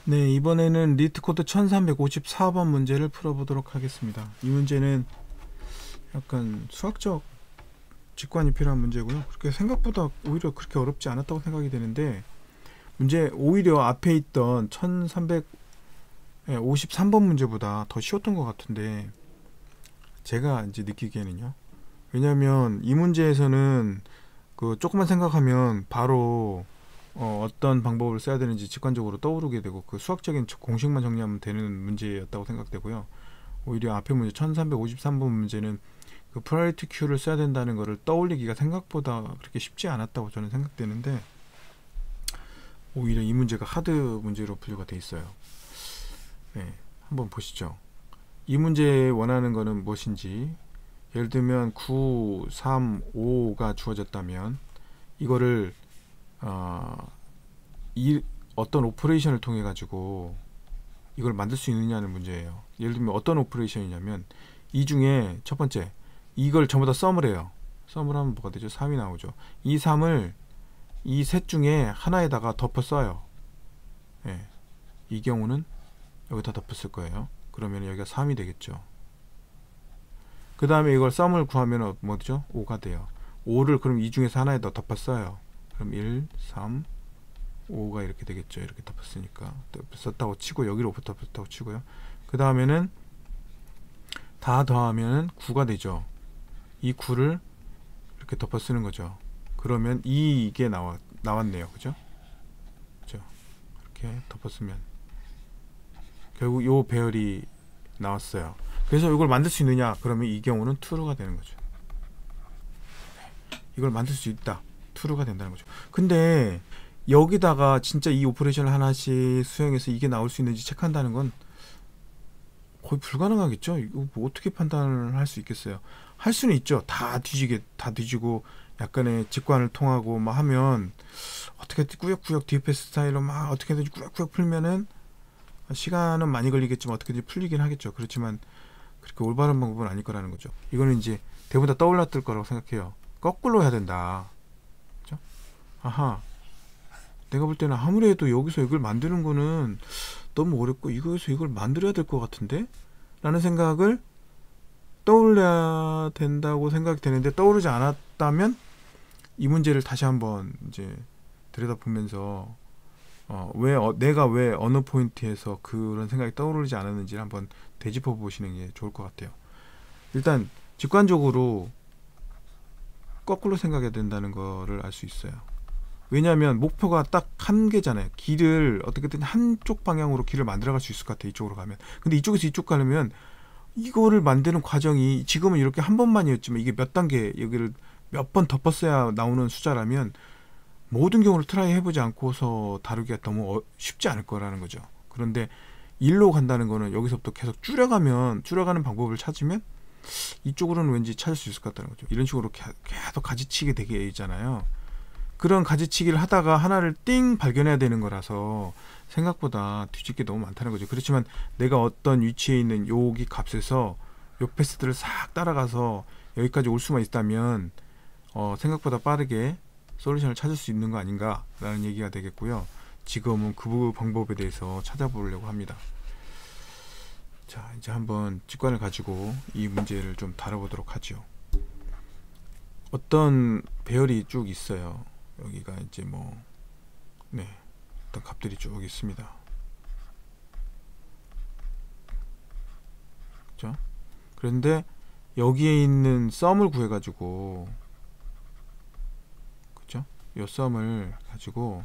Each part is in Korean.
네, 이번에는 리트코드 1354번 문제를 풀어보도록 하겠습니다. 이 문제는 약간 수학적 직관이 필요한 문제고요. 그렇게 생각보다 오히려 그렇게 어렵지 않았다고 생각이 되는데, 문제 오히려 앞에 있던 1353번 문제보다 더 쉬웠던 것 같은데, 제가 이제 느끼기에는요. 왜냐하면 이 문제에서는 그 조금만 생각하면 바로 어떤 방법을 써야 되는지 직관적으로 떠오르게 되고, 그 수학적인 공식만 정리하면 되는 문제였다고 생각되고요. 오히려 앞에 문제 1353번 문제는 그 프라이어티 큐를 써야 된다는 것을 떠올리기가 생각보다 그렇게 쉽지 않았다고 저는 생각되는데, 오히려 이 문제가 하드 문제로 분류가 돼 있어요. 네, 한번 보시죠. 이 문제에 원하는 거는 무엇인지, 예를 들면 9, 3, 5가 주어졌다면 이거를 어떤 오퍼레이션을 통해 가지고 이걸 만들 수 있느냐는 문제예요. 예를 들면 어떤 오퍼레이션이냐면, 이 중에 첫 번째, 이걸 전부 다 썸을 해요. 썸을 하면 뭐가 되죠? 3이 나오죠. 이 3을 이 셋 중에 하나에다가 덮어 써요. 예. 이 경우는 여기다 덮어 쓸 거예요. 그러면 여기가 3이 되겠죠. 그 다음에 이걸 썸을 구하면 뭐죠? 5가 돼요. 5를 그럼 이 중에서 하나에다 덮어 써요. 그럼 1, 3, 5가 이렇게 되겠죠. 이렇게 덮었으니까 썼다고 치고, 여기로 덮었다고 치고요. 그 다음에는 다 더하면 9가 되죠. 이 9를 이렇게 덮어 쓰는 거죠. 그러면 이게 나왔네요. 그죠? 그죠? 이렇게 덮어 쓰면 결국 요 배열이 나왔어요. 그래서 이걸 만들 수 있느냐? 그러면 이 경우는 true가 되는 거죠. 이걸 만들 수 있다. true가 된다는 거죠. 근데 여기다가 진짜 이 오퍼레이션을 하나씩 수행해서 이게 나올 수 있는지 체크한다는 건 거의 불가능하겠죠. 이거 뭐 어떻게 판단을 할 수 있겠어요? 할 수는 있죠. 다 뒤지고 약간의 직관을 통하고 막 하면, 어떻게 꾸역꾸역 DFS 스타일로 막 어떻게든지 꾸역꾸역 풀면은 시간은 많이 걸리겠지만 어떻게든지 풀리긴 하겠죠. 그렇지만 그렇게 올바른 방법은 아닐 거라는 거죠. 이거는 이제 대부분 다 떠올랐을 거라고 생각해요. 거꾸로 해야 된다. 그렇죠? 아하, 내가 볼 때는 아무래도 여기서 이걸 만드는 거는 너무 어렵고, 이거에서 이걸 만들어야 될 것 같은데? 라는 생각을 떠올려야 된다고 생각이 되는데, 떠오르지 않았다면 이 문제를 다시 한번 이제 들여다보면서 내가 왜 어느 포인트에서 그런 생각이 떠오르지 않았는지를 한번 되짚어 보시는 게 좋을 것 같아요. 일단 직관적으로 거꾸로 생각해야 된다는 거를 알 수 있어요. 왜냐하면 목표가 딱 한 개잖아요. 길을 어떻게든 한쪽 방향으로 길을 만들어갈 수 있을 것 같아요. 이쪽으로 가면. 근데 이쪽에서 이쪽 가려면 이거를 만드는 과정이, 지금은 이렇게 한 번만이었지만 이게 몇 단계, 여기를 몇 번 덮었어야 나오는 숫자라면 모든 경우를 트라이 해보지 않고서 다루기가 너무 쉽지 않을 거라는 거죠. 그런데 일로 간다는 거는 여기서부터 계속 줄여가는 방법을 찾으면 이쪽으로는 왠지 찾을 수 있을 것 같다는 거죠. 이런 식으로 계속 가지치게 되게 있잖아요. 그런 가지치기를 하다가 하나를 띵 발견해야 되는 거라서 생각보다 뒤집게 너무 많다는 거죠. 그렇지만 내가 어떤 위치에 있는 여기 값에서 요 패스들을 싹 따라가서 여기까지 올 수만 있다면 생각보다 빠르게 솔루션을 찾을 수 있는 거 아닌가 라는 얘기가 되겠고요. 지금은 그 방법에 대해서 찾아보려고 합니다. 자, 이제 한번 직관을 가지고 이 문제를 좀 다뤄보도록 하죠. 어떤 배열이 쭉 있어요. 여기가 이제 어떤 값들이 쭉 있습니다. 그죠? 그런데 여기에 있는 썸을 구해가지고, 그죠? 이 썸을 가지고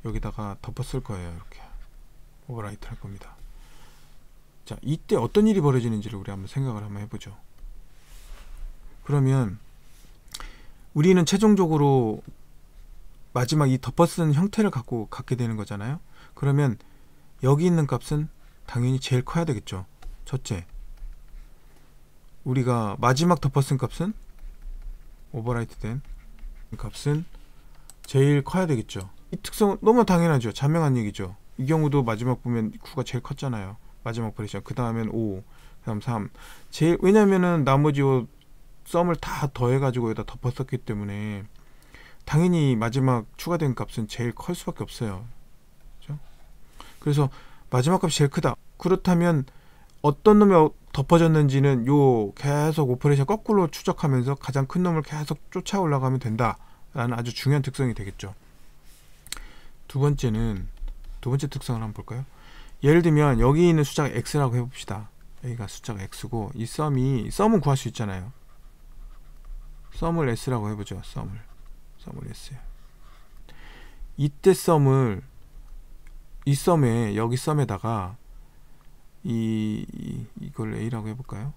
여기다가 덮어 쓸 거예요. 이렇게 오버라이트 할 겁니다. 자, 이때 어떤 일이 벌어지는지를 우리 한번 생각을 한번 해보죠. 그러면 우리는 최종적으로 마지막 이 덮어쓴 형태를 갖게 되는 거잖아요. 그러면 여기 있는 값은 당연히 제일 커야 되겠죠. 첫째, 우리가 마지막 덮어쓴 값은, 오버라이트 된 값은 제일 커야 되겠죠. 이 특성은 너무 당연하죠. 자명한 얘기죠. 이 경우도 마지막 보면 9가 제일 컸잖아요. 마지막 오퍼레이션. 그 다음엔 5, 그 다음 3. 왜냐면은 나머지 썸을 다 더해가지고 여기다 덮었었기 때문에 당연히 마지막 추가된 값은 제일 클 수밖에 없어요. 그렇죠? 그래서 마지막 값이 제일 크다. 그렇다면 어떤 놈이 덮어졌는지는 요 계속 오퍼레이션 거꾸로 추적하면서 가장 큰 놈을 계속 쫓아 올라가면 된다라는 아주 중요한 특성이 되겠죠. 두 번째 특성을 한번 볼까요? 예를 들면 여기 있는 숫자가 x라고 해봅시다. 여기가 숫자가 x고 이 썸은 구할 수 있잖아요. 썸을 s라고 해보죠. 썸을 s. 이때 이 썸에 여기 썸에다가 이걸 a라고 해볼까요?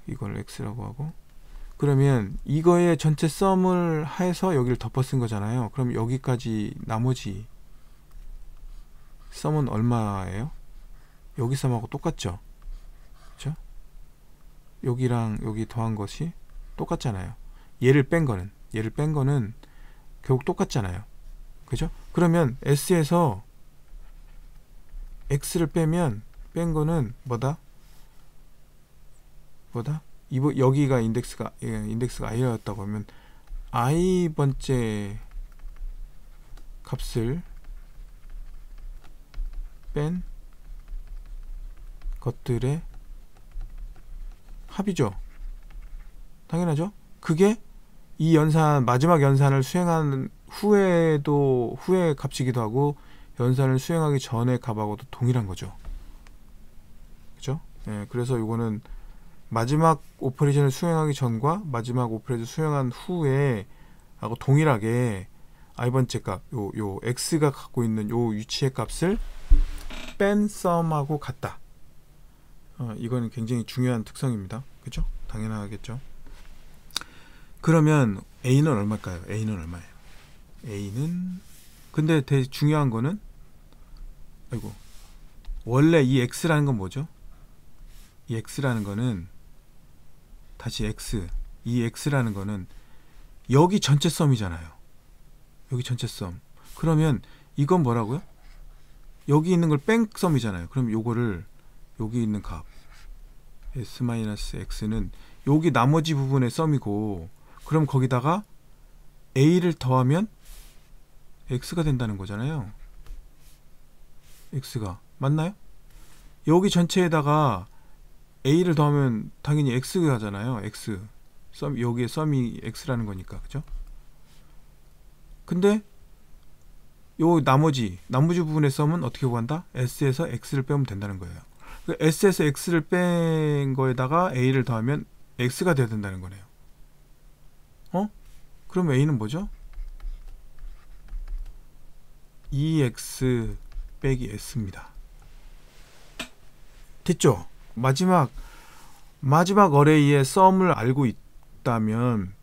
이걸 x라고 하고, 그러면 이거의 전체 썸을 해서 여기를 덮어 쓴 거잖아요. 그럼 여기까지 나머지 썸은 얼마예요? 여기 썸하고 똑같죠? 그렇죠? 여기랑 여기 더한 것이 똑같잖아요. 얘를 뺀 거는 결국 똑같잖아요. 그죠? 그러면 S에서 X를 뺀 거는 뭐다? 여기가 인덱스가 I였다고 하면 I 번째 값을 뺀 것들의 합이죠. 당연하죠. 그게 이 마지막 연산을 수행한 후의 값이기도 하고 연산을 수행하기 전의 값하고도 동일한 거죠. 그죠? 예, 그래서 이거는 마지막 오퍼레이션을 수행하기 전과 마지막 오퍼레이션 수행한 후에 하고 동일하게 i번째 값, 요 x가 갖고 있는 요 위치의 값을 뺀 썸하고 같다. 이거는 굉장히 중요한 특성입니다. 그죠? 당연하겠죠. 그러면 a는 얼마일까요? a는 얼마예요? a는 근데 되게 중요한 거는 원래 이 x라는 건 뭐죠? 이 x라는 거는 이 x라는 거는 여기 전체 썸이잖아요. 여기 전체 썸. 그러면 이건 뭐라고요? 여기 있는 걸 뺀 썸이잖아요. 그럼 요거를 여기 있는 값 s-x는 여기 나머지 부분의 썸이고, 그럼 거기다가 a를 더하면 x가 된다는 거잖아요. x가 맞나요? 여기 전체에다가 a를 더하면 당연히 x가 하잖아요. x 여기에 썸이 x라는 거니까. 그죠? 근데 요 나머지 부분의 썸은 어떻게 구한다? s에서 x를 빼면 된다는 거예요. s에서 x를 뺀 거에다가 a를 더하면 x가 돼야 된다는 거네요. 그럼 a는 뭐죠? 2x 빼기 s입니다. 됐죠? 마지막 어레이의 썸을 알고 있다면,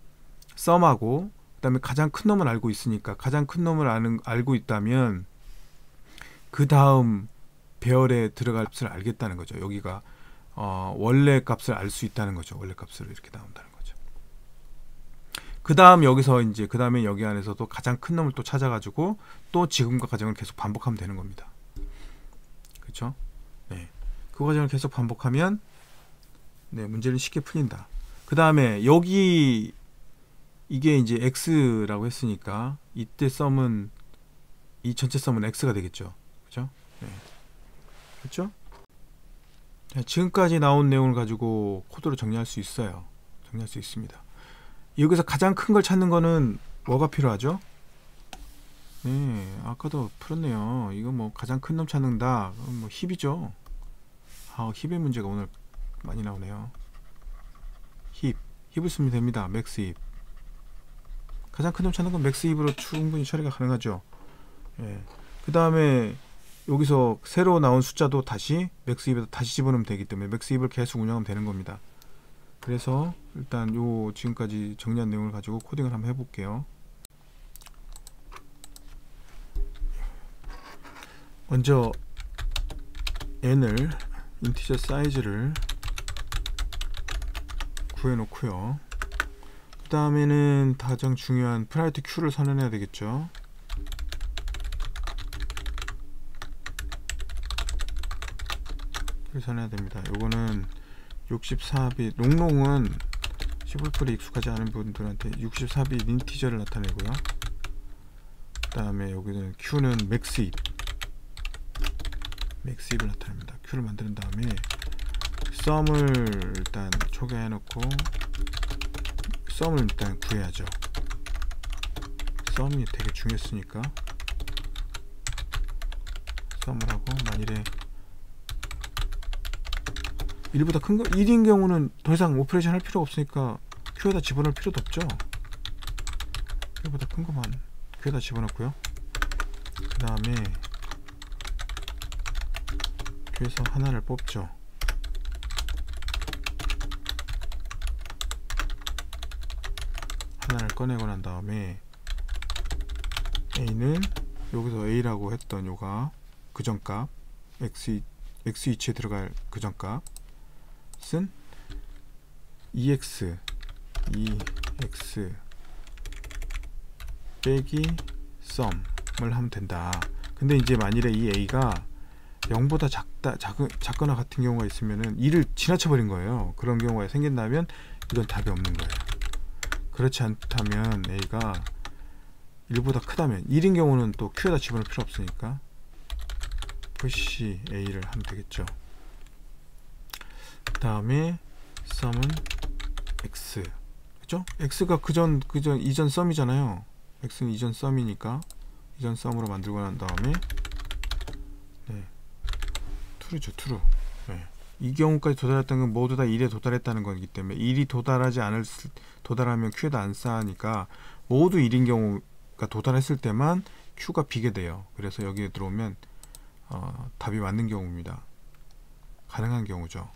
썸하고 그 다음에 가장 큰 놈을 알고 있으니까 가장 큰 놈을 알고 있다면 그 다음 배열에 들어갈 값을 알겠다는 거죠. 여기가 원래 값을 알 수 있다는 거죠. 원래 값으로 이렇게 나온다는 거죠. 그 다음 그 다음에 여기 안에서도 가장 큰 놈을 또 찾아가지고 또 지금과 과정을 계속 반복하면 되는 겁니다. 그렇죠? 네. 그 과정을 계속 반복하면 문제는 쉽게 풀린다. 그 다음에 여기 이게 이제 x라고 했으니까 이때 썸은 이 전체 썸은 x가 되겠죠. 그렇죠? 네. 그렇죠? 자, 지금까지 나온 내용을 가지고 코드로 정리할 수 있어요. 정리할 수 있습니다. 여기서 가장 큰 걸 찾는 거는 뭐가 필요하죠? 네, 아까도 풀었네요. 이거 뭐 가장 큰 놈 찾는다. 뭐 힙이죠. 힙의 문제가 오늘 많이 나오네요. 힙을 쓰면 됩니다. 맥스 힙. 가장 큰 놈 찾는 건 맥스 힙으로 충분히 처리가 가능하죠. 예. 그 다음에 여기서 새로 나온 숫자도 다시 맥스 힙에다 다시 집어넣으면 되기 때문에 맥스 힙을 계속 운영하면 되는 겁니다. 그래서 일단 지금까지 정리한 내용을 가지고 코딩을 한번 해볼게요. 먼저 n을 인티저 사이즈를 구해놓고요. 그 다음에는 가장 중요한 프라이어티 Q를 선언해야 되겠죠. Q를 선언해야 됩니다. 요거는 64빗, 롱롱은 C++에 익숙하지 않은 분들한테 64빗 인티저를 나타내고요. 그 다음에 여기는 Q는 맥스입 맥스입을 나타냅니다. Q를 만드는 다음에 썸을 일단 초기화해 놓고 썸을 일단 구해야죠. 썸이 되게 중요했으니까 썸을 하고, 만일에 1보다 큰 거, 1인 경우는 더 이상 오퍼레이션 할 필요가 없으니까 Q에다 집어넣을 필요도 없죠. 1보다 큰 거만 Q에다 집어넣고요. 그 다음에 Q에서 하나를 뽑죠. 하나를 꺼내고 난 다음에 A는 여기서 A라고 했던 요가 그전값 X2치에 들어갈 그전값 쓴 EX 빼기 썸을 하면 된다. 근데 이제 만일에 이 A가 0보다 작거나 같은 경우가 있으면은 2를 지나쳐 버린 거예요. 그런 경우가 생긴다면 이건 답이 없는 거예요. 그렇지 않다면 A가 1보다 크다면, 1인 경우는 또 Q에다 집어넣을 필요 없으니까 푸시 A를 하면 되겠죠. 그 다음에 썸은 X, 그죠? X가 이전 썸이잖아요. X는 이전 썸이니까 이전 썸으로 만들고 난 다음에 true죠, true. 이 경우까지 도달했다는 건 모두 다 1에 도달했다는 거기 때문에 1이 도달하면 Q에다 안 쌓으니까 모두 1인 경우가 도달했을 때만 Q가 비게 돼요. 그래서 여기에 들어오면 답이 맞는 경우입니다. 가능한 경우죠.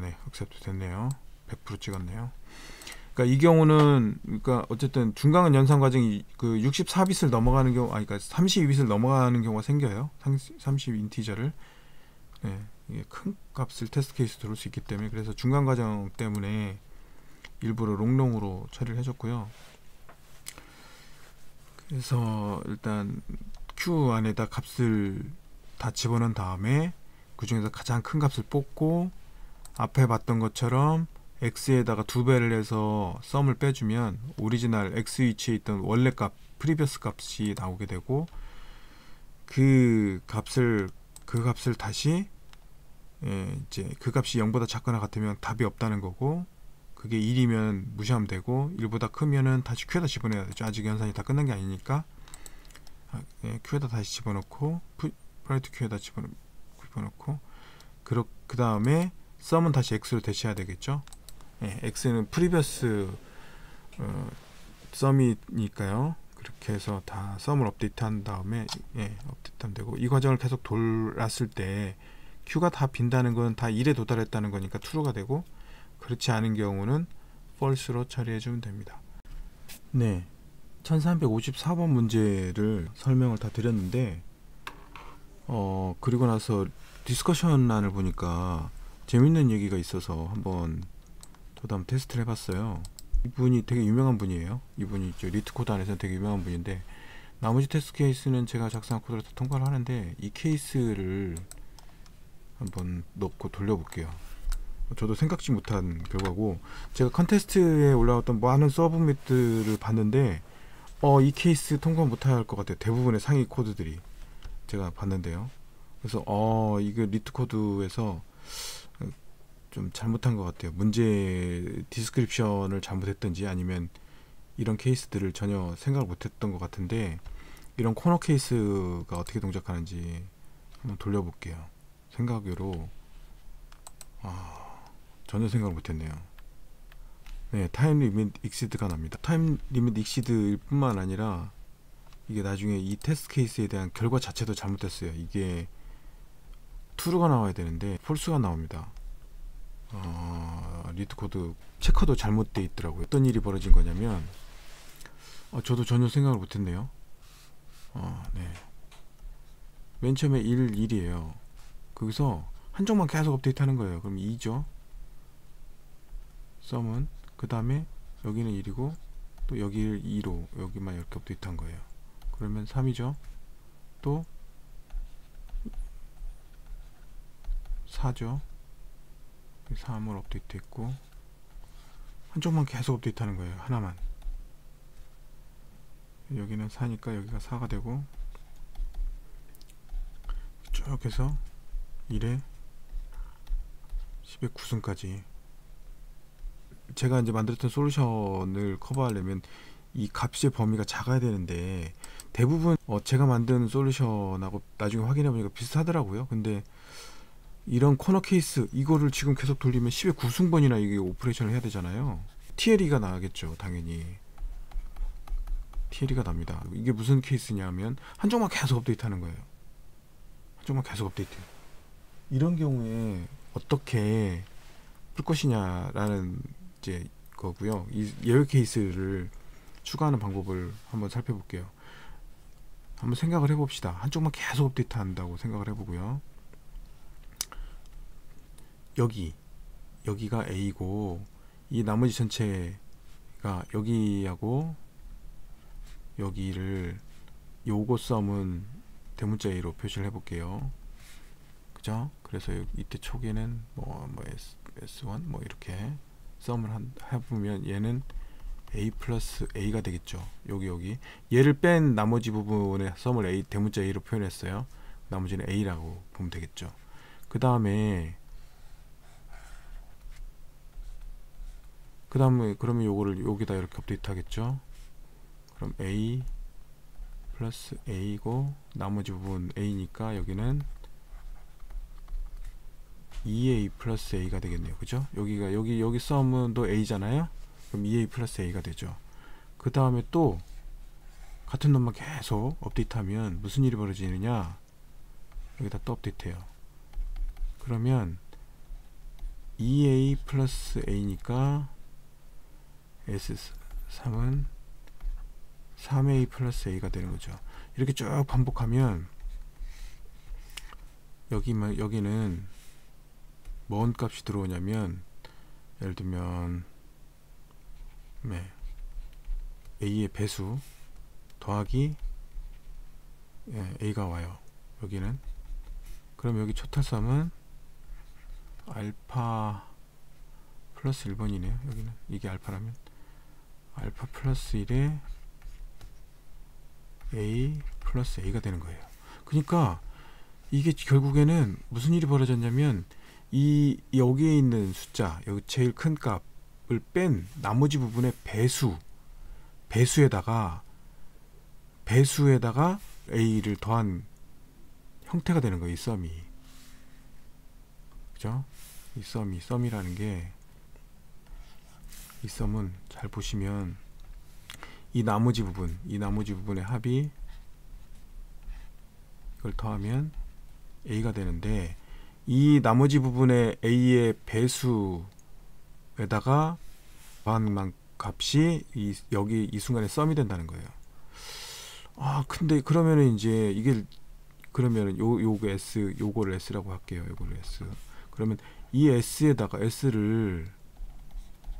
네, accept 됐네요. 100% 찍었네요. 그러니까 이 경우는, 그러니까 어쨌든 중간은 연산 과정이 그 64빗을 넘어가는 경우, 그러니까 32빗을 넘어가는 경우가 생겨요. 30 인티저를. 이게 큰 값을 테스트 케이스 들어올 수 있기 때문에, 그래서 중간 과정 때문에 일부러 롱롱으로 처리를 해줬고요. 그래서 일단 Q 안에다 값을 다 집어넣은 다음에 그 중에서 가장 큰 값을 뽑고, 앞에 봤던 것처럼 X에다가 2배를 해서 썸을 빼주면 오리지널 X 위치에 있던 원래 값, 프리비어스 값이 나오게 되고, 그 값을 다시 이제 그 값이 0보다 작거나 같으면 답이 없다는 거고, 그게 1이면 무시하면 되고, 1보다 크면은 다시 Q에다 집어넣어야 되죠. 아직 연산이 다 끝난 게 아니니까 Q에다 다시 집어넣고, 프라이트 Q에다 집어넣고, 그 다음에 썸은 다시 X로 대체해야 되겠죠. X는 프리비어스 썸이니까요. 그렇게 해서 다 썸을 업데이트한 다음에 업데이트하면 되고, 이 과정을 계속 돌았을 때 Q가 다 빈다는 건 다 1에 도달했다는 거니까 true가 되고, 그렇지 않은 경우는 false로 처리해 주면 됩니다. 네, 1354번 문제를 설명을 다 드렸는데, 그리고 나서 디스커션란을 보니까 재밌는 얘기가 있어서 한번 테스트를 해봤어요. 이분이 되게 유명한 분이에요. 이분이 리트코드 안에서는 되게 유명한 분인데, 나머지 테스트 케이스는 제가 작성한 코드를 다 통과를 하는데, 이 케이스를 한번 넣고 돌려볼게요. 저도 생각지 못한 결과고, 제가 컨테스트에 올라왔던 많은 서브밋들을 봤는데 이 케이스 통과 못할 것 같아요. 대부분의 상위 코드들이 제가 봤는데요. 그래서 이거 리트코드에서 좀 잘못한 것 같아요. 문제 디스크립션을 잘못했든지, 아니면 이런 케이스들을 전혀 생각을 못했던 것 같은데, 이런 코너 케이스가 어떻게 동작하는지 한번 돌려볼게요. 생각외로 전혀 생각을 못했네요. 네, 타임 리밋 익시드가 납니다. 타임 리밋 익시드일 뿐만 아니라 이게 나중에 이 테스트 케이스에 대한 결과 자체도 잘못됐어요. 이게 true가 나와야 되는데 false가 나옵니다. 리트 코드 체커도 잘못되어 있더라고요. 어떤 일이 벌어진 거냐면, 저도 전혀 생각을 못했네요. 네. 맨 처음에 1이에요. 거기서 한쪽만 계속 업데이트 하는 거예요. 그럼 2죠. 썸은. 그 다음에 여기는 1이고, 또 여기를 2로 여기만 이렇게 업데이트 한 거예요. 그러면 3이죠. 또 4죠. 3을 업데이트 했고, 한쪽만 계속 업데이트하는 거예요. 하나만. 여기는 4니까 여기가 4가 되고 쭉 해서 1에 10의 9승까지 제가 이제 만들었던 솔루션을 커버하려면 이 값의 범위가 작아야 되는데 대부분 제가 만든 솔루션하고 나중에 확인해 보니까 비슷하더라고요. 근데 이런 코너 케이스 이거를 지금 계속 돌리면 10의 9승번이나 이게 오퍼레이션을 해야 되잖아요. TLE가 나겠죠. 당연히 TLE가 납니다. 이게 무슨 케이스냐면 한쪽만 계속 업데이트 하는 거예요. 한쪽만 계속 업데이트. 이런 경우에 어떻게 풀 것이냐라는 이제 거고요. 이 예외 케이스를 추가하는 방법을 한번 살펴볼게요. 한번 생각을 해봅시다. 한쪽만 계속 업데이트 한다고 생각을 해보고요. 여기가 A고 이 나머지 전체가 여기하고 여기를 요거 썸은 대문자 A로 표시를 해볼게요. 그죠? 그래서 이때 초기에는 뭐 S1 뭐 이렇게 썸을 해보면 얘는 A 플러스 A가 되겠죠. 여기 얘를 뺀 나머지 부분의 썸을 A 대문자 A로 표현했어요. 나머지는 A라고 보면 되겠죠. 그 다음에 그러면 요거를 여기다 이렇게 업데이트 하겠죠. 그럼 A 플러스 A고 나머지 부분 A니까 여기는 2A 플러스 A가 되겠네요. 그죠? 여기 썸은 또 A잖아요. 그럼 2A 플러스 A가 되죠. 그 다음에 또 같은 놈만 계속 업데이트하면 무슨 일이 벌어지느냐, 여기다 또 업데이트해요. 그러면 2A 플러스 A니까 S3은 3A 플러스 A가 되는 거죠. 이렇게 쭉 반복하면 여기는 뭔 값이 들어오냐면, 예를 들면 A의 배수 더하기 A가 와요. 여기는. 그럼 여기 초탈섬은 알파 플러스 1번이네요. 여기는 이게 알파라면 알파 플러스 1에 A 플러스 A가 되는 거예요. 그러니까 이게 결국에는 무슨 일이 벌어졌냐면, 여기에 있는 숫자, 여기 제일 큰 값을 뺀 나머지 부분의 배수에다가 A를 더한 형태가 되는 거예요. 이 썸이. 그죠? 이 썸이라는 게, 이 썸은 잘 보시면 이 나머지 부분의 합이 이걸 더하면 A가 되는데, 이 나머지 부분의 A의 배수에다가 더한 값이 여기 이 순간에 썸이 된다는 거예요. 근데 그러면은 이제 이게, 그러면은 요거 S, 요거를 S라고 할게요. 요거를 S. 그러면 이 S에다가 S를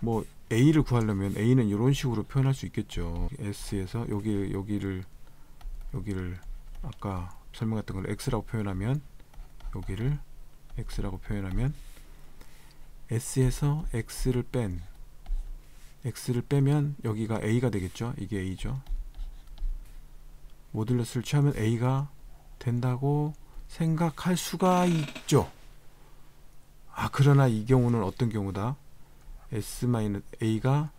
뭐 A를 구하려면 A는 이런 식으로 표현할 수 있겠죠. S에서 여기를 아까 설명했던 걸 X라고 표현하면, 여기를 X라고 표현하면 S에서 X를 빼면 여기가 A가 되겠죠. 이게 A죠. 모듈러스를 취하면 A가 된다고 생각할 수가 있죠. 그러나 이 경우는 어떤 경우다? A가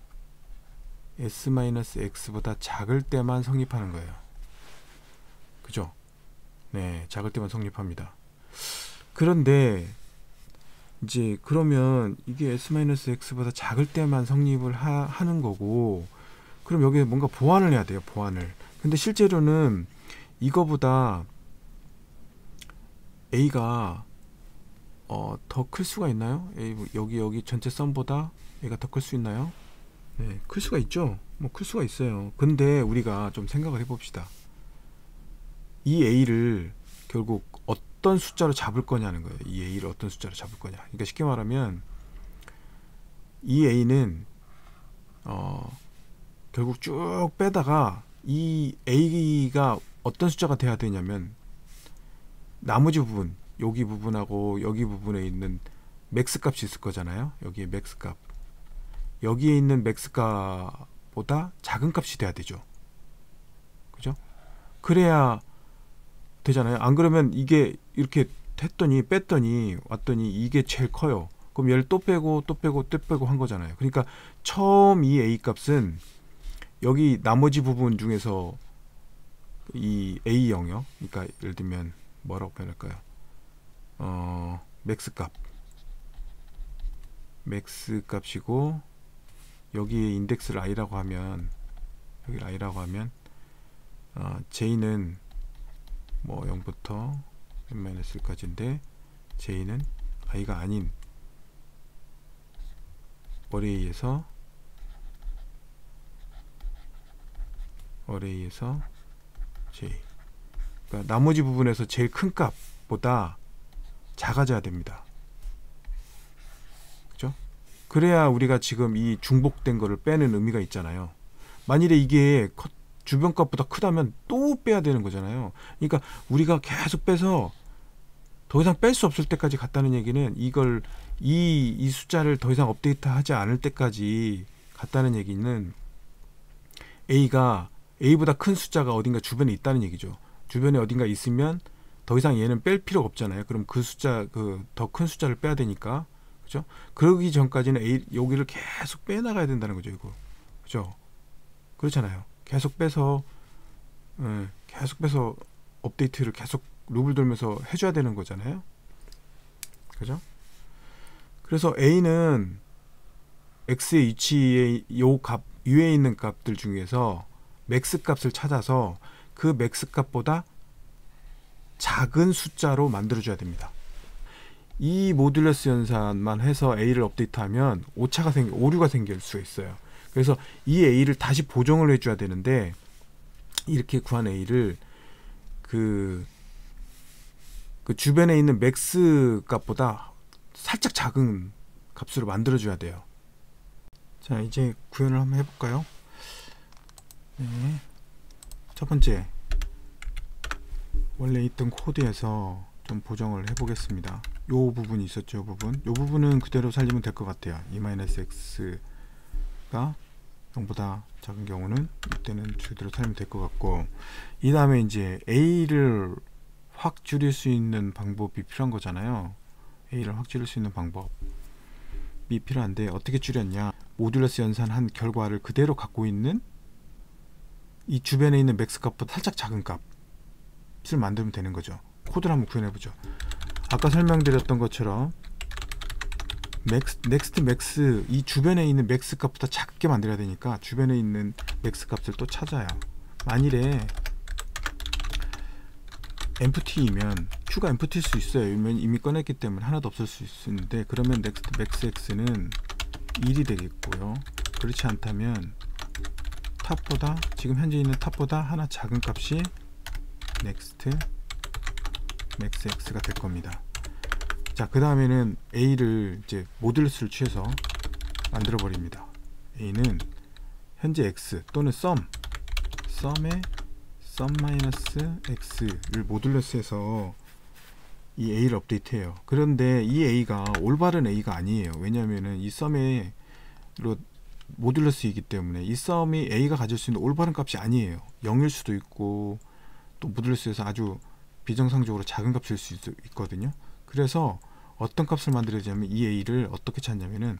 S-X보다 작을 때만 성립하는 거예요. 그죠? 네, 작을 때만 성립합니다. 그런데 이제 그러면 이게 S-X보다 작을 때만 성립을 하는 거고, 그럼 여기에 뭔가 보완을 해야 돼요. 보완을. 근데 실제로는 이거보다 A가 더 클 수가 있나요? 여기 전체 썸보다 A가 더 클 수 있나요? 네, 클 수가 있죠. 뭐 클 수가 있어요. 근데 우리가 좀 생각을 해봅시다. 이 A를 결국 어떤 숫자로 잡을 거냐는 거예요. 이 A를 어떤 숫자로 잡을 거냐. 그러니까 쉽게 말하면 이 A는 결국 쭉 빼다가 이 A가 어떤 숫자가 돼야 되냐면, 나머지 부분, 여기 부분하고 여기 부분에 있는 맥스 값이 있을 거잖아요. 여기에 맥스 값. 여기에 있는 맥스 값보다 작은 값이 돼야 되죠. 그죠? 그래야 되잖아요. 안 그러면 이게 이렇게 했더니 뺐더니 왔더니 이게 제일 커요. 그럼 얘를 또 빼고 또 빼고 또 빼고 한 거잖아요. 그러니까 처음 이 A 값은 여기 나머지 부분 중에서 이 A 영역, 그러니까 예를 들면 뭐라고 표현할까요? 맥스 값이고 여기에 인덱스를 i라고 하면 여기를 i라고 하면 j는 뭐 0부터 n-1까지인데 j는 i가 아닌 어레이에서 j, 그러니까 나머지 부분에서 제일 큰 값보다 작아져야 됩니다. 그죠? 그래야 우리가 지금 이 중복된 거를 빼는 의미가 있잖아요. 만일에 이게 주변 값보다 크다면 또 빼야 되는 거잖아요. 그러니까 우리가 계속 빼서 더 이상 뺄 수 없을 때까지 갔다는 얘기는 이걸 이 숫자를 더 이상 업데이트 하지 않을 때까지 갔다는 얘기는 A보다 큰 숫자가 어딘가 주변에 있다는 얘기죠. 주변에 어딘가 있으면 더 이상 얘는 뺄 필요가 없잖아요. 그럼 그 숫자, 그 더 큰 숫자를 빼야 되니까. 그죠? 그러기 전까지는 여기를 계속 빼나가야 된다는 거죠, 이거. 그죠? 그렇잖아요. 계속 빼서 업데이트를 계속 룹을 돌면서 해줘야 되는 거잖아요. 그죠? 그래서 A는 X의 위치에 요 값, 위에 있는 값들 중에서 맥스 값을 찾아서 그 맥스 값보다 작은 숫자로 만들어줘야 됩니다. 이 모듈러스 연산만 해서 A를 업데이트하면 오류가 생길 수 있어요. 그래서 이 A를 다시 보정을 해줘야 되는데 이렇게 구한 A를 그 주변에 있는 맥스 값보다 살짝 작은 값으로 만들어줘야 돼요. 자, 이제 구현을 한번 해볼까요? 네. 첫 번째, 원래 있던 코드에서 좀 보정을 해보겠습니다. 요 부분이 있었죠. 요 부분은 그대로 살리면 될 것 같아요. e-x가 0보다 작은 경우는 이때는 그대로 살리면 될 것 같고, 이 다음에 이제 a를 확 줄일 수 있는 방법이 필요한 거잖아요. a를 확 줄일 수 있는 방법이 필요한데 어떻게 줄였냐? 모듈러스 연산한 결과를 그대로 갖고 있는 이 주변에 있는 맥스 값보다 살짝 작은 값을 만들면 되는 거죠. 코드를 한번 구현해 보죠. 아까 설명드렸던 것처럼 넥스트 맥스, 이 주변에 있는 맥스 값보다 작게 만들어야 되니까 주변에 있는 맥스 값을 또 찾아요. 만일에 empty이면 Q가 empty일 수 있어요. 이미 꺼냈기 때문에 하나도 없을 수 있는데, 그러면 next max x는 1이 되겠고요. 그렇지 않다면 탑보다, 지금 현재 있는 탑보다 하나 작은 값이 next max x가 될 겁니다. 자, 그 다음에는 a를 이제 모듈러스를 취해서 만들어 버립니다. a는 현재 x 또는 sum의 sum-x를 모듈러스해서 이 a를 업데이트해요. 그런데 이 a가 올바른 a가 아니에요. 왜냐하면은 이 sum의 모듈러스이기 때문에 이 sum이 a가 가질 수 있는 올바른 값이 아니에요. 0일 수도 있고 또 모듈러스에서 아주 비정상적으로 작은 값일 수 있거든요. 그래서 어떤 값을 만들어야냐면 이 a를 어떻게 찾냐면은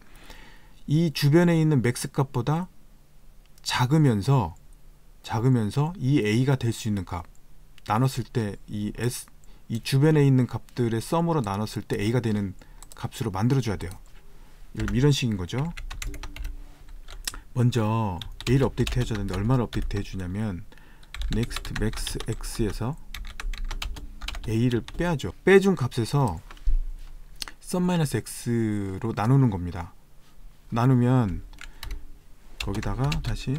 이 주변에 있는 맥스 값보다 작으면서 이 a가 될 수 있는 값 나눴을 때 이 주변에 있는 값들의 썸으로 나눴을 때 a가 되는 값으로 만들어줘야 돼요. 이런 식인 거죠. 먼저 a를 업데이트 해줘야 되는데 얼마를 업데이트 해주냐면 next max x에서 a를 빼야죠. 빼준 값에서 sum-x로 나누는 겁니다. 나누면 거기다가 다시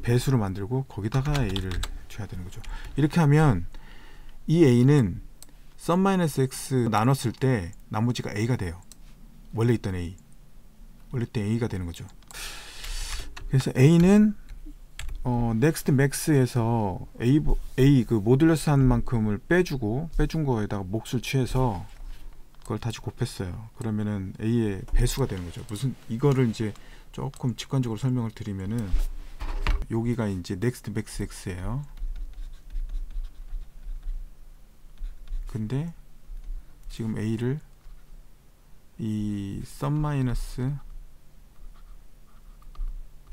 배수로 만들고 거기다가 a를 줘야 되는 거죠. 이렇게 하면 이 a는 sum-x 나눴을 때 나머지가 a가 돼요. 원래 있던 a가 되는 거죠. 그래서 a는 next max에서 a 그 모듈러스 한 만큼을 빼준 거에다가 몫을 취해서 그걸 다시 곱했어요. 그러면은 a의 배수가 되는 거죠. 무슨 이거를 이제 조금 직관적으로 설명을 드리면은 여기가 이제 next max x예요. 근데 지금 a를 이 sum 마이너스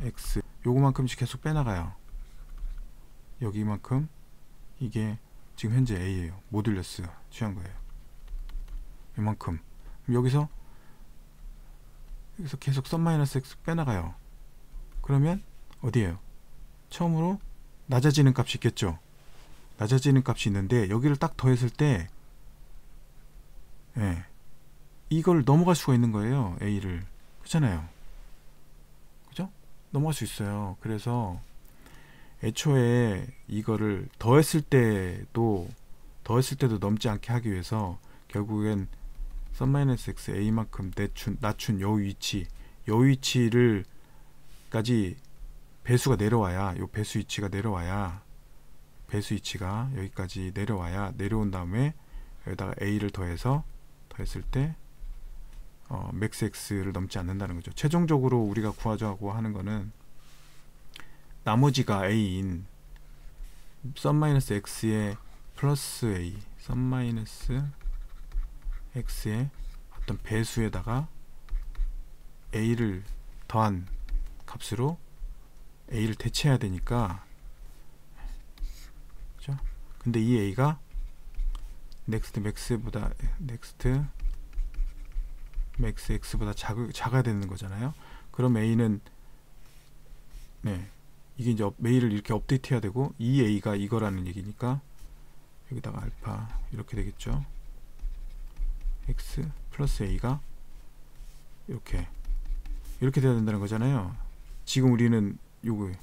x 요거만큼씩 계속 빼나가요. 여기만큼 이게 지금 현재 a예요. 모듈러스 취한 거예요. 이만큼. 여기서 계속 sum 마이너스 x 빼나가요. 그러면 어디에요? 처음으로 낮아지는 값이 있겠죠. 낮아지는 값이 있는데 여기를 딱 더했을 때 예, 이걸 넘어갈 수가 있는 거예요. a를. 그렇잖아요. 그죠? 넘어갈 수 있어요. 그래서 애초에 이거를 더했을 때도 넘지 않게 하기 위해서 결국엔 sum-x a만큼 낮춘 요 위치를 까지 배수가 내려와야, 요 배수 위치가 내려와야, 배수 위치가 여기까지 내려와야, 내려온 다음에 여기다가 a를 더했을 때 max x를 넘지 않는다는 거죠. 최종적으로 우리가 구하자고 하는 거는 나머지가 a인 sum-x의 플러스 a, sum-x의 어떤 배수에다가 a를 더한 값으로 a를 대체해야 되니까, 그죠? 근데 이 a가 next max x보다 작아야 되는 거잖아요. 그럼 a는 이게 이제 a를 이렇게 업데이트 해야 되고, 이 a가 이거라는 얘기니까 여기다가 알파 이렇게 되겠죠. x 플러스 a가 이렇게 돼야 된다는 거잖아요. 지금 우리는 요거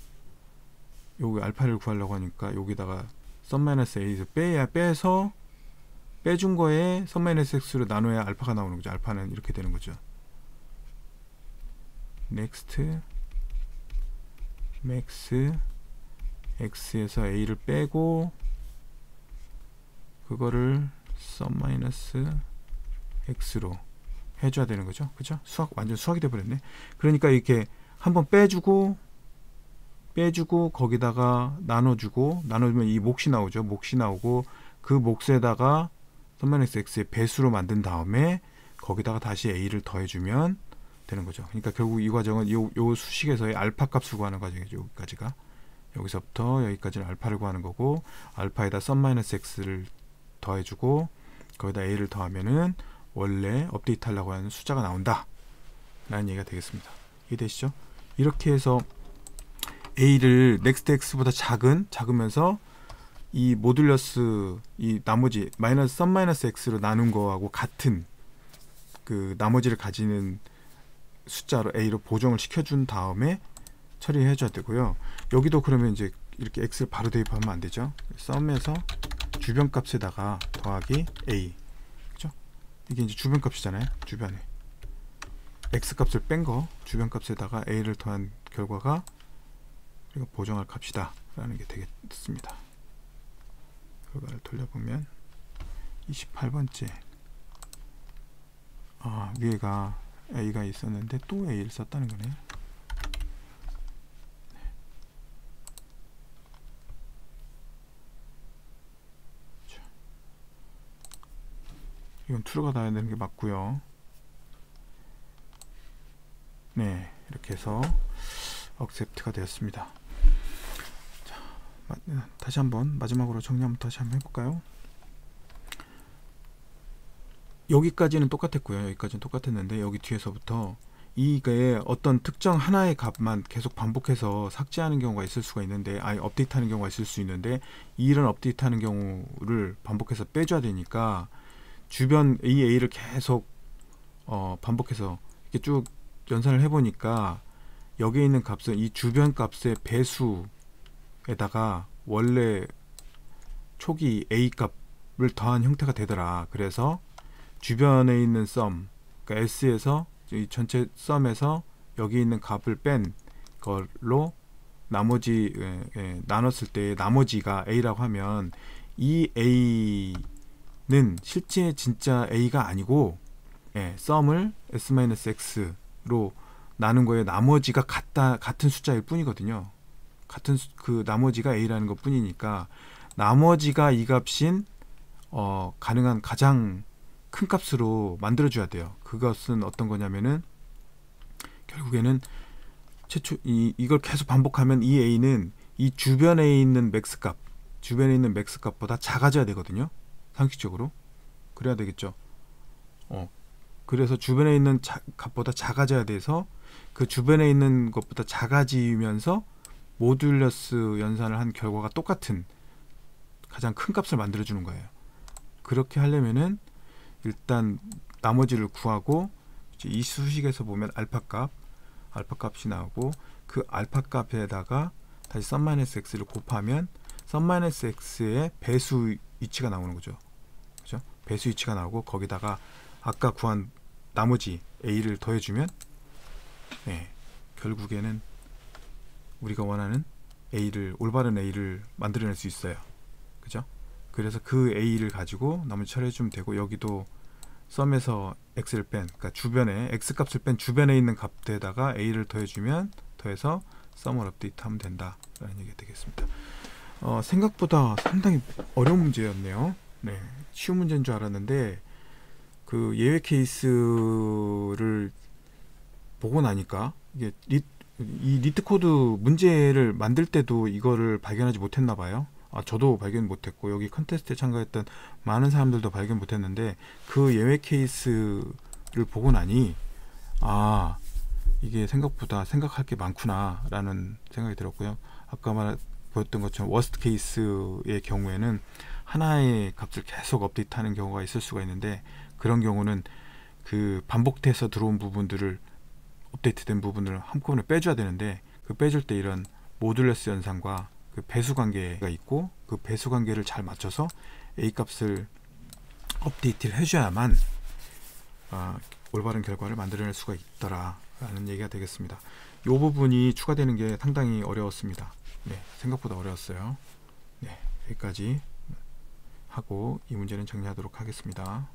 알파를 구하려고 하니까 여기다가 sum-a에서 빼서 빼준 거에 sum-x로 나눠야 알파가 나오는 거죠. 알파는 이렇게 되는 거죠. next max x에서 a를 빼고 그거를 sum-x로 해줘야 되는 거죠. 그죠? 완전 수학이 돼버렸네. 그러니까 이렇게 한번 빼주고 거기다가 나눠주면 이 몫이 나오죠. 몫이 나오고 그 몫에다가 sum-x의 배수로 만든 다음에 거기다가 다시 a를 더해주면 되는 거죠. 그러니까 결국 이 과정은 요 수식에서의 알파 값을 구하는 과정이죠. 여기까지가. 여기서부터 여기까지는 알파를 구하는 거고, 알파에다 sum-x를 더해주고 거기다 a를 더하면은 원래 업데이트 하려고 하는 숫자가 나온다 라는 얘기가 되겠습니다. 이해되시죠? 이렇게 해서 a를 next x보다 작으면서 이 모듈러스, 이 나머지 sum-x로 나눈 거하고 같은 그 나머지를 가지는 숫자로 a로 보정을 시켜준 다음에 처리해 줘야 되고요. 여기도 그러면 이제 이렇게 x를 바로 대입하면 안 되죠. sum에서 주변값에다가 더하기 a, 그죠? 이게 이제 주변값이잖아요. 주변에 x 값을 뺀 거 주변값에다가 a를 더한 결과가 우리가 보정할 값이다 라는 게 되겠습니다. 결과를 돌려보면 28번째 위에가 a가 있었는데 또 a를 썼다는 거네요. 이건 true가 나야 되는 게 맞고요. 네, 이렇게 해서 accept가 되었습니다. 자, 다시 한번 마지막으로 정리 한번 다시 한번 해볼까요? 여기까지는 똑같았고요. 여기까지는 똑같았는데 여기 뒤에서부터 이게 어떤 특정 하나의 값만 계속 반복해서 삭제하는 경우가 있을 수가 있는데, 업데이트하는 경우가 있을 수 있는데, 이런 업데이트하는 경우를 반복해서 빼줘야 되니까 주변 이 a를 계속 반복해서 이렇게 쭉 연산을 해보니까 여기에 있는 값은 이 주변 값의 배수에다가 원래 초기 a 값을 더한 형태가 되더라. 그래서 주변에 있는 sum, 그러니까 s에서 이 전체 sum에서 여기 있는 값을 뺀 걸로 나머지 나눴을 때 나머지가 a라고 하면 이 a는 실제 진짜 a가 아니고 썸을 s-x로 나눈 거에 나머지가 같은 숫자일 뿐이거든요. 그 나머지가 a라는 것 뿐이니까 나머지가 이 값인 가능한 가장 큰 값으로 만들어줘야 돼요. 그것은 어떤 거냐면은 결국에는 이걸 계속 반복하면 이 a는 이 주변에 있는 맥스 값보다 작아져야 되거든요. 상식적으로 그래야 되겠죠. 그래서 주변에 있는 값보다 작아져야 돼서 그 주변에 있는 것보다 작아지면서 모듈러스 연산을 한 결과가 똑같은 가장 큰 값을 만들어 주는 거예요. 그렇게 하려면은 일단 나머지를 구하고 이제 이 수식에서 보면 알파 값이 나오고 그 알파 값에다가 다시 썸-x를 곱하면 썸-x의 배수 위치가 나오는 거죠. 그죠? 배수 위치가 나오고 거기다가 아까 구한 나머지 a를 더해주면 결국에는 우리가 원하는 올바른 a를 만들어낼 수 있어요. 그죠? 그래서 그 a를 가지고 나머지 처리해주면 되고, 여기도 썸에서 x를 뺀, 그러니까 주변에 x 값을 뺀 주변에 있는 값에다가 a를 더해서 썸을 업데이트하면 된다라는 얘기가 되겠습니다. 생각보다 상당히 어려운 문제였네요. 쉬운 문제인 줄 알았는데 그 예외 케이스를 보고 나니까 이게 이 리트 코드 문제를 만들 때도 이거를 발견하지 못했나 봐요. 저도 발견 못했고 여기 컨테스트에 참가했던 많은 사람들도 발견 못했는데 그 예외 케이스를 보고 나니 이게 생각보다 생각할 게 많구나 라는 생각이 들었고요. 아까 보였던 것처럼 워스트 케이스의 경우에는 하나의 값을 계속 업데이트하는 경우가 있을 수가 있는데, 그런 경우는 그 반복돼서 들어온 부분들을 업데이트된 부분을 한꺼번에 빼줘야 되는데, 그 빼줄 때 이런 모듈러스 연산과 그 배수 관계가 있고 그 배수 관계를 잘 맞춰서 a 값을 업데이트를 해줘야만 올바른 결과를 만들어낼 수가 있더라 라는 얘기가 되겠습니다. 이 부분이 추가되는 게 상당히 어려웠습니다. 생각보다 어려웠어요. 여기까지 하고 이 문제는 정리하도록 하겠습니다.